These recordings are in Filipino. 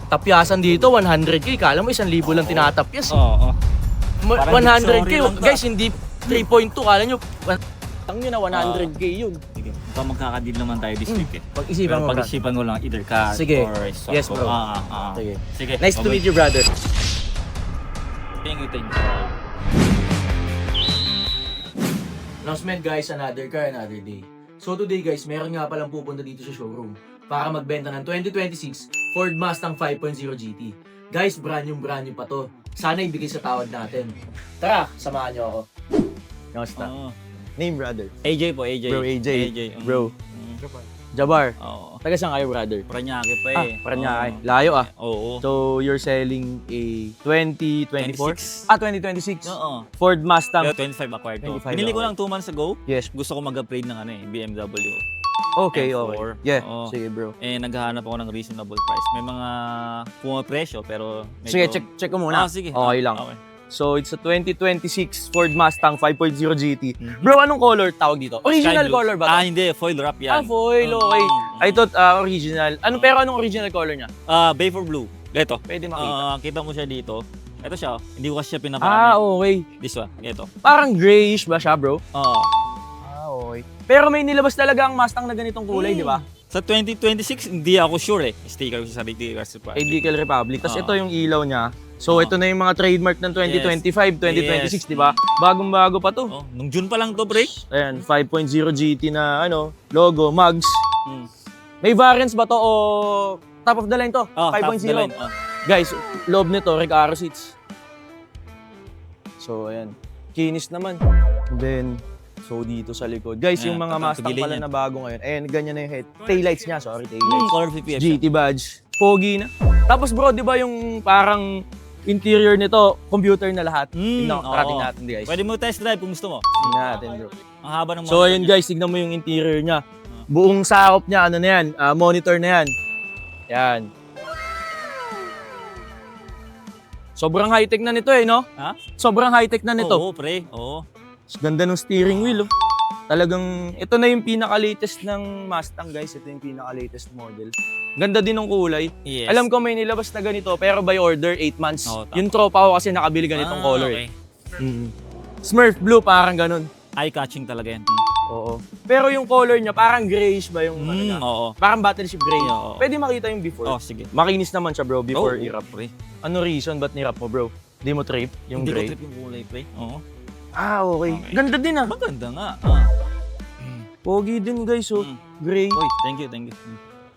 tapyasan dito, 100k. Kala mo 1,000 lang tinatapyas. Oo. 100k, lang guys, hindi 3.2. Kala nyo, ang yun na 100k yun. Sige. Mukhang magkakadil naman tayo this week eh. Pag-isipan mo, Pag-isipan mo lang either cash Sige. or stock. Yes, bro. Sige. Sige. Nice to meet you, brother. Thank you. Announcement guys, another car, another day. So today guys, meron nga palang pupunta dito sa showroom para magbenta ng 2026 Ford Mustang 5.0 GT. Guys, brand new pa to. Sana ibigay sa tawad natin. Tara, samahan nyo ako. Kamusta? Name, brother? AJ po, AJ. Bro, AJ. Bro. Mm. Jabar. Oo. Taga saan kayo, brother? Paranaque pa eh. Paranaque. Oo. Layo ah. Oo. So, you're selling a 2024? 26. 2026. Oo. Ford Mustang. Pero 25 acquired to. 25 Pinili ko acquired. lang 2 months ago. Yes. Gusto ko mag-upgrade ng BMW. Okay, M4. okay. Yeah, Oo. sige bro. Eh, naghahanap ako ng reasonable price. May mga pumapresyo pero medyo... Sige, check ko muna. Sige. Okay lang. Okay. So, it's a 2026 Ford Mustang 5.0 GT. Bro, anong color tawag dito? Original Sky blue. color ba to? Hindi. Foil wrap yan. Foil, okay. I thought original. Pero anong original color niya? Bay for blue. Ito. Pwede makita. Kita mo siya dito. Ito siya. Hindi ko kasi siya pinapakamit. Okay. This one. Ito. Parang grayish ba siya, bro? Oo. Okay. Pero may nilabas talaga ang Mustang na ganitong kulay, di ba? Sa 2026, hindi ako sure eh. Sticker ko sa Dealer Supply. Decal Republic. Tapos Oo. ito yung ilaw niya. So, ito na yung mga trademark ng 2025, 2026, Yes. di ba? Bagong-bago pa to. Oh, nung June pa lang to, break. Ayan, 5.0 GT na logo, mugs. Mm. May variants ba to o top of the line to? Oh, 5.0. top of the line. Oh. Guys, loob nito, Recaro seats. So, ayan. Kinis naman. And then, so dito sa likod. Guys, Ayan, yung mga Mustang tagilid pala yan. na bago ngayon. Ayan, ganyan na yung head. Taillights niya, sorry, taillights. Color PPF. GT badge. Pogi na. Tapos bro, di ba yung parang interior nito, computer na lahat. Tingnan, tarating natin guys. Pwede mo test drive kung gusto mo. Tingnan natin bro. Ang haba ng So ayun guys, tignan mo yung interior niya. Buong sakop niya, ano na yan, monitor na yan. Yan. Sobrang high-tech na nito no? Ha? Sobrang high-tech na nito. Oo, pre. Oo. Ganda ng steering wheel Talagang, ito na yung pinaka-latest ng Mustang guys. Ito yung pinaka-latest model. Ganda din ng kulay. Yes. Alam ko may nilabas na ganito, pero by order, 8 months. Oo, tama. Yung tropa ko kasi nakabili ganitong color. Okay. Smurf blue, parang ganun. Eye-catching talaga yan. Oo. Pero yung color niya, parang grayish ba yung ano niya? Oo. Parang battleship gray. Oo. Pwede makita yung before. Oh, sige. Makinis naman siya bro, before Oo, i-wrap. pre. Ano reason ba't ni-wrap mo bro? Di mo trip yung Hindi ko gray? trip yung kulay, pre. Oo. Okay. Okay. Ganda din Maganda nga. Pogi din guys Gray. Uy, thank you.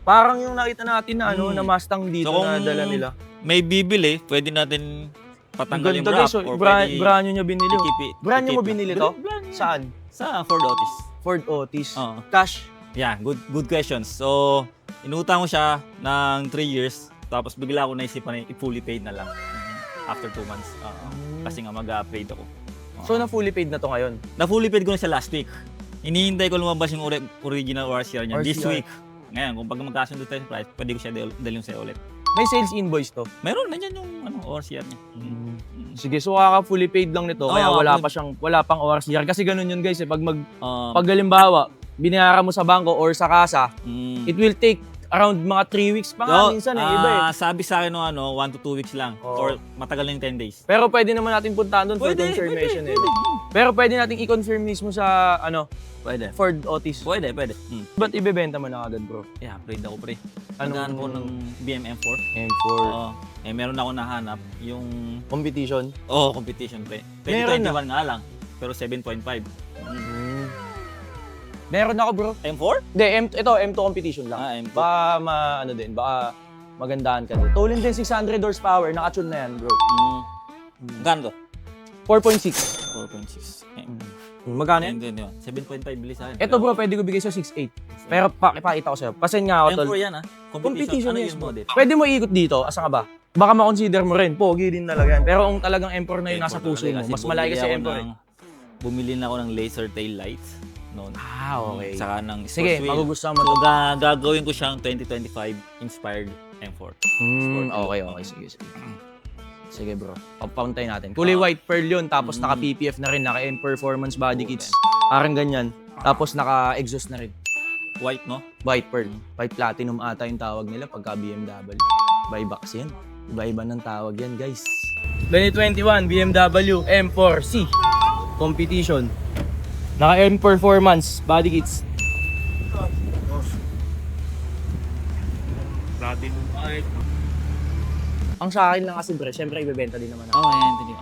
Parang yung nakita natin na na Mustang dito So, na kung dala nila. may bibili, pwede natin patanggal yung Ganda wrap. guys. Or Brand nyo niya binili. Brand nyo mo i-keep. binili to? Brand new. Saan? Sa Ford Otis. Ford Otis. Oo. Cash. Yeah, good questions. So, inutang ko siya ng 3 years, tapos bigla ko naisipan na i-fully paid na lang after 2 months. Kasi nga mag-upgrade ako. So na fully paid na to ngayon? Na-fully paid ko na siya last week. Hinihintay ko lumabas yung original ORCR niya this ORCR. week. Ngayon, kung pag magkasundo tayo sa price, pwede ko siya dalhin sa'yo ulit. May sales invoice to? Meron, nandiyan yung ORCR niya. Sige, so kaka fully paid lang nito, kaya Oo, wala pang ORCR. Kasi ganun yun guys, pag Um, pag halimbawa, binayaran mo sa bangko or sa kasa, it will take around mga 3 weeks pa nga minsan iba Sabi sa akin 1 to 2 weeks lang. Oo. Or matagal na yung 10 days. Pero pwede naman natin puntahan doon for confirmation pwede. Pero pwede natin i-confirm mismo sa Pwede. Ford Otis. Pwede. Ba't ibebenta mo na agad bro? Yeah, upgrade ako, pre. Anong- Naghahanap ko ng BM-M4. M4. Oo. Meron ako nahanap yung Competition. competition, pre. Meron 2021 nga lang, pero 7.5. Meron ako bro. M4? Hindi, ito M2 competition lang. M2. Baka baka magandahan ka din. Tolin din 600 horsepower, naka-tune na yan bro. Magkano to? 4.6. 4.6. Magkano yan? Hindi. 7.5 bilis sa akin. Ito bro, pwede ko bigay sa 6.8. Pero pakita ko sa'yo. Pasin nga ako tol. M4 yan Competition Ano yes yung bro. model? Pwede mo ikot dito, asa ka ba? Baka ma-consider mo rin, pogi din talaga yan. Pero kung talagang M4 na yung nasa M4 puso talaga mo, kasi mas malaki kasi bumili M4 ako Bumili na ako ng laser tail lights noon. okay. Saka ng Sige, sports wheel. magugustuhan mo So, to. gagawin ko siyang 2025 inspired M4. Okay. Sige. Sige bro, papuntay natin. Kulay white pearl yun, tapos naka PPF na rin, naka M Performance body kits. Parang ganyan. Tapos naka exhaust na rin. White, no? White pearl. White platinum ata yung tawag nila pagka BMW. Iba-iba kasi yan. Iba-iba ng tawag yan, guys. 2021 BMW M4C Competition. Naka-M Performance body kits. Ang sa akin lang kasi bro, syempre ibebenta din naman ako. Oo, yan. Hindi.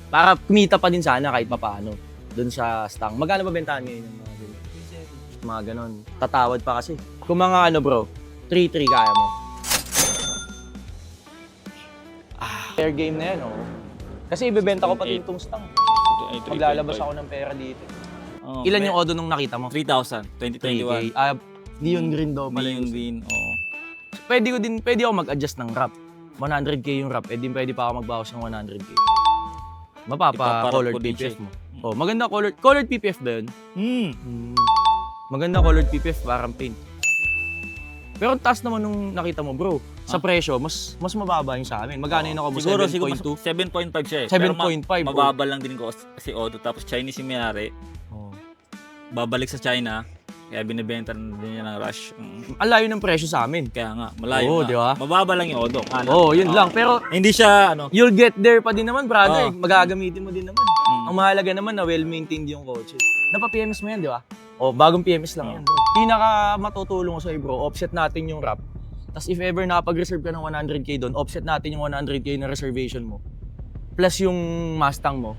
Para kumita pa din sana kahit papaano doon sa stang. Magkano ba bentahan ngayon ng mga ganun? Mga ganon. Tatawad pa kasi. Kung mga ano bro, 3-3 kaya mo. Fair game na yan, oh. Kasi ibebenta ko pati itong stang. Maglalabas ako ng pera dito. Ilan yung odo nung nakita mo? 3,000. 3K. 2021. Neon green daw pala Neon yung green. Oo. Pwede ako mag-adjust ng wrap. 100k yung wrap, pwede pa ako magbawas ng 100k. Mapapa-colored Ipaparap ko din PPF siya. mo. Oh, maganda colored PPF ba yun? Maganda colored PPF, parang paint. Pero ang taas naman nung nakita mo, bro. Sa presyo, mas mababa yung sa amin. Magkano yun ako mo? Siguro 7.2? 7.5 siya eh. 7.5, Pero bro. mababa lang din ko kasi Odo. Tapos Chinese yung mayari. Oh. Babalik sa China. Kaya binibenta din niya ng Rush. Ang layo ng presyo sa amin. Kaya nga, malayo Oo, nga. di ba? Mababa lang yung Odo. Oo, yun lang. Pero Hindi siya, ano, you'll get there pa din naman, brother. Oo. Magagamitin mo din naman. Ang mahalaga naman na well-maintained yung kotse. Napa-PMS mo yan, di ba? O, bagong PMS lang yan, bro. Pinaka matutulong ko sa'yo, bro, offset natin yung wrap. Tapos if ever nakapag-reserve ka ng 100k doon, offset natin yung 100k na reservation mo. Plus yung Mustang mo.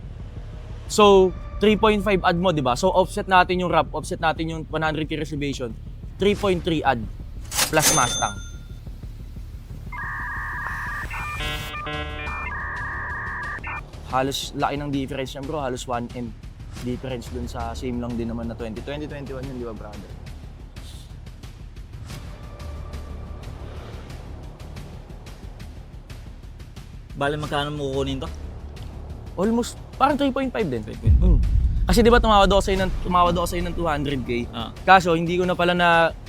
So, 3.5 add mo, di ba? So, offset natin yung wrap, offset natin yung 100k reservation. 3.3 add plus Mustang. Halos laki ng difference niya, bro. Halos 1M difference dun sa same lang din naman na 2021 yun, di ba, brother? bale magkano mo kukunin to? Almost, parang 3.5 din. 3.5. Kasi di ba tumawad ako sa'yo ng 200k. Ah. Kaso hindi ko na pala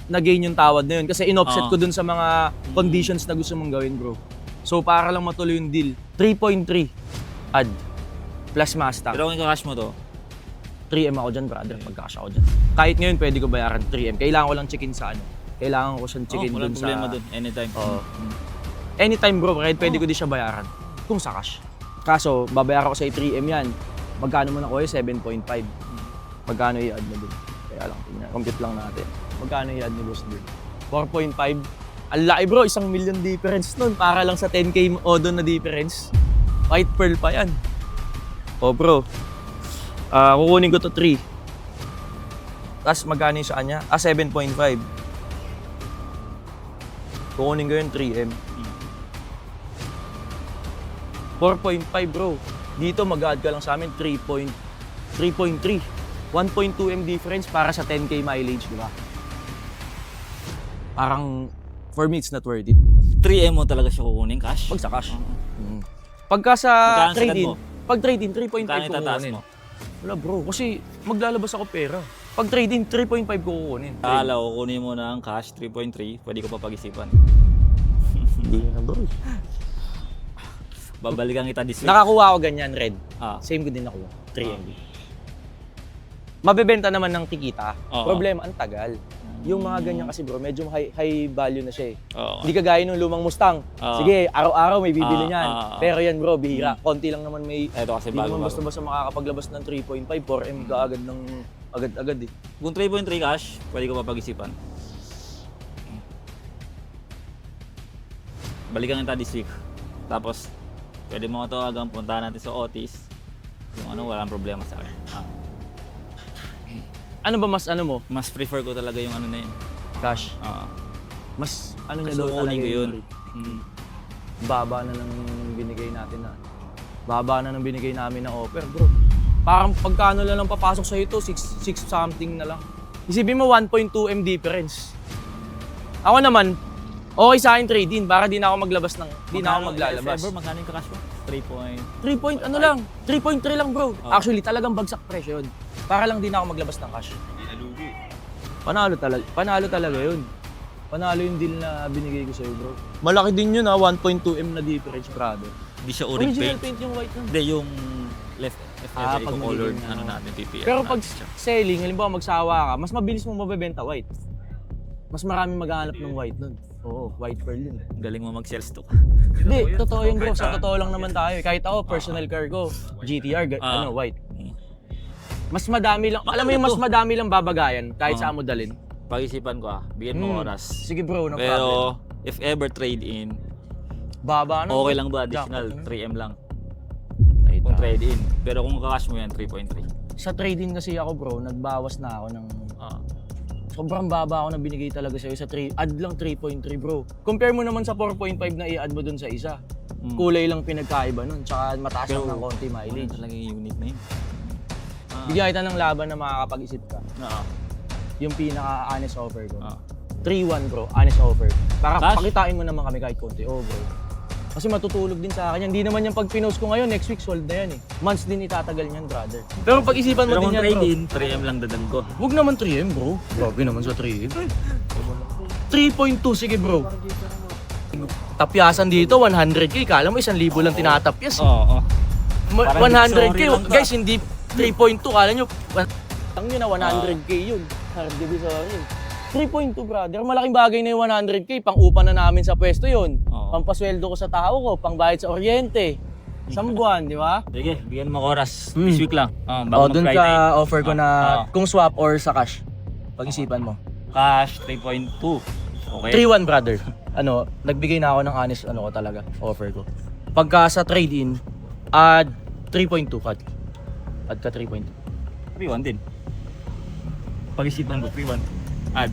na-gain yung tawad na yun kasi in-offset ko dun sa mga conditions na gusto mong gawin, bro. So para lang matuloy yung deal, 3.3 add plus Mustang. Pero kung ika-cash mo to, 3M ako dyan, brother, pagka-cash ako dyan. Kahit ngayon pwede ko bayaran 3M. Kailangan ko lang checkin sa ano. Kailangan ko siyang checkin walang dun sa... problema dun. Anytime. Oo. Anytime, bro, kahit pwede ko di siya bayaran. Kung sa cash. Kaso, babayaran ko sa 3M yan. Magkano mo na ko 7.5. Magkano i-add mo dun? Kaya lang, tingnan. Compute lang natin. Magkano i-add ni boss dun? 4.5. Ang laki, bro. 1 million difference nun. Para lang sa 10k odo na difference. White pearl pa yan. Oh, bro. Kukunin ko to 3. Tapos magkano yung sa kanya? 7.5. Kukunin ko yung 3M. 4.5, bro. Dito mag-add ka lang sa amin 3.3. 1.2M difference para sa 10k mileage, di ba? Parang for me it's not worth it. 3M mo talaga siya kukunin, cash? Pag sa cash. Pagka sa Magkano sagad trade-in, mo? pag trade-in 3.5 Magkano ko itataas kukunin. mo? Wala, bro, kasi maglalabas ako pera. Pag trade-in 3.5 ko kukunin. Akala ko kunin mo na ang cash, 3.3, pwede ko pa pag-isipan. Hindi na, bro. Babalikan kita this week. Nakakuha ako ganyan, red. Ah. Same ko din nakuha. 3M. Mabebenta naman ng tikita. Oo. Problema, ang tagal. Yung mga ganyan kasi bro, medyo high value na siya eh. Oo. Hindi kagaya nung lumang Mustang. Oo. Sige, araw-araw may bibili niyan. Pero yan bro, bihira. Konti lang naman may... Ito kasi Hindi naman bago-bago. basta-basta makakapaglabas ng 3.5, 4M ka agad ng... Agad-agad eh. Kung 3.3 cash, pwede ko pa pag-isipan. Balikan kita this week. Tapos, pwede mo ito hanggang puntahan natin sa Otis. Yung ano, walang problema sa akin. Ano ba mas ano mo? Mas prefer ko talaga yung ano na yun. Cash. Mas ano niya Kasi daw kukunin talaga ko yun. rate. Baba na ng binigay natin na. Baba na ng binigay namin na offer, bro. Parang pagkano lang papasok sa ito, 6 something na lang. Isipin mo 1.2M difference. Ako naman, okay sa akin trade-in para di na ako maglabas ng, di na ako maglalabas. If ever, magkano yung cash mo? 3 point, ano lang, 3.3 lang bro. Actually, talagang bagsak presyo yun. Para lang di na ako maglabas ng cash. Panalo talaga yun. Panalo yung deal na binigay ko sa'yo, bro. Malaki din yun 1.2M na difference, brother. Hindi siya uring Original paint. paint yung white nun. Hindi, yung left FFA pag colored nagiging, ano natin, PPF. Pero pag natin siya. selling, halimbawa magsawa ka, mas mabilis mo mabebenta white. Mas maraming maghahanap ng white nun. Oo, white pearl yun. Galing mo mag-sales to. Hindi, totoo yun bro. Sa totoo lang naman tayo. Kahit ako, personal car ko, GTR, white. Mas madami lang, alam mo yung mas madami lang babagayan kahit saan mo dalhin. Pag-isipan ko bigyan mo oras. Sige bro, no problem. Pero if ever trade in, Baba na. okay lang ba additional 3M lang Ay, kung trade in. Pero kung kakash mo yan 3.3. Sa trade-in kasi ako bro, nagbawas na ako ng sobrang baba ako na binigay talaga sa'yo sa 3, add lang 3.3 bro. Compare mo naman sa 4.5 na i-add mo dun sa isa. Kulay lang pinagkaiba nun, tsaka mataas lang ng konti mileage. Talaga yung unit na yun. Bigyan kita ng laban na makakapag-isip ka. Yung pinaka-honest offer ko. 3-1 bro, honest offer. Para Cash? pakitain mo naman kami kahit konti. Oh bro. Kasi matutulog din sa akin yan. Hindi naman yung pag pinost ko ngayon, next week sold na yan eh. Months din itatagal niyan, brother. Pero pag-isipan mo Pero din kung yan, trade bro. in, 3M lang dadan ko. Huwag naman 3M, bro. Grabe naman sa 3M. 3.2, sige bro. Tapyasan dito, 100k. Kala mo 1,000 lang tinatapyas. Oo. Parang 100k. divisory lang to, Guys, hindi 3.2. Kala nyo, ang yun na 100k yun. Hard divisory. 3.2 brother, malaking bagay na yung 100k. Pang-upa na namin sa pwesto yun. Pampasweldo ko sa tao ko, pangbayad sa kuryente. Isang buwan, di ba? Sige, bigyan mo oras. This week lang. Bago Dun mag-Friday. ka offer ko na kung swap or sa cash. Pag-isipan mo. Cash 3.2. Okay. 3-1 brother. Nagbigay na ako ng honest ko talaga, offer ko. Pagka sa trade-in, add 3.2 cut. Add ka 3.2. 3.1 din. Pag-isipan ko 3.1. Add.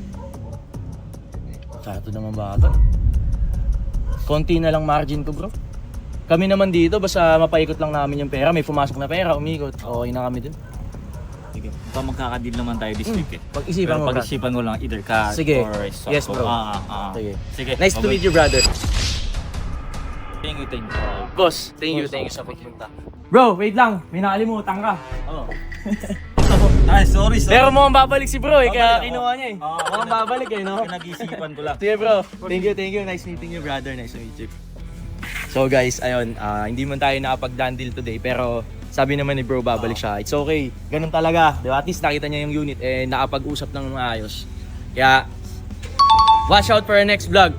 Sato naman bata. Konti na lang margin ko bro. Kami naman dito, basta mapaikot lang namin yung pera. May pumasok na pera, umikot. Okay na kami dun. Sige. Magkakadeal naman tayo this week eh. Pag-isipan Pero mo, brad. pag-isipan ko lang either cash Sige. or swap. Yes, bro. Sige. Sige. Nice to meet you, brother. Thank you. Boss, thank you sa pagpunta. Bro, wait lang. May nakalimutan ka. Ay, sorry. Pero mukhang babalik si bro kaya Babalik ako. kinuha niya Mukhang babalik no? Pinag-isipan ko lang. Sige bro, thank you. Nice meeting you brother, nice to meet you. So guys, ayun, hindi man tayo nakapag-done deal today pero sabi naman ni bro babalik siya. It's okay, ganun talaga, di ba? At least nakita niya yung unit nakapag-usap ng maayos. Kaya, watch out for our next vlog.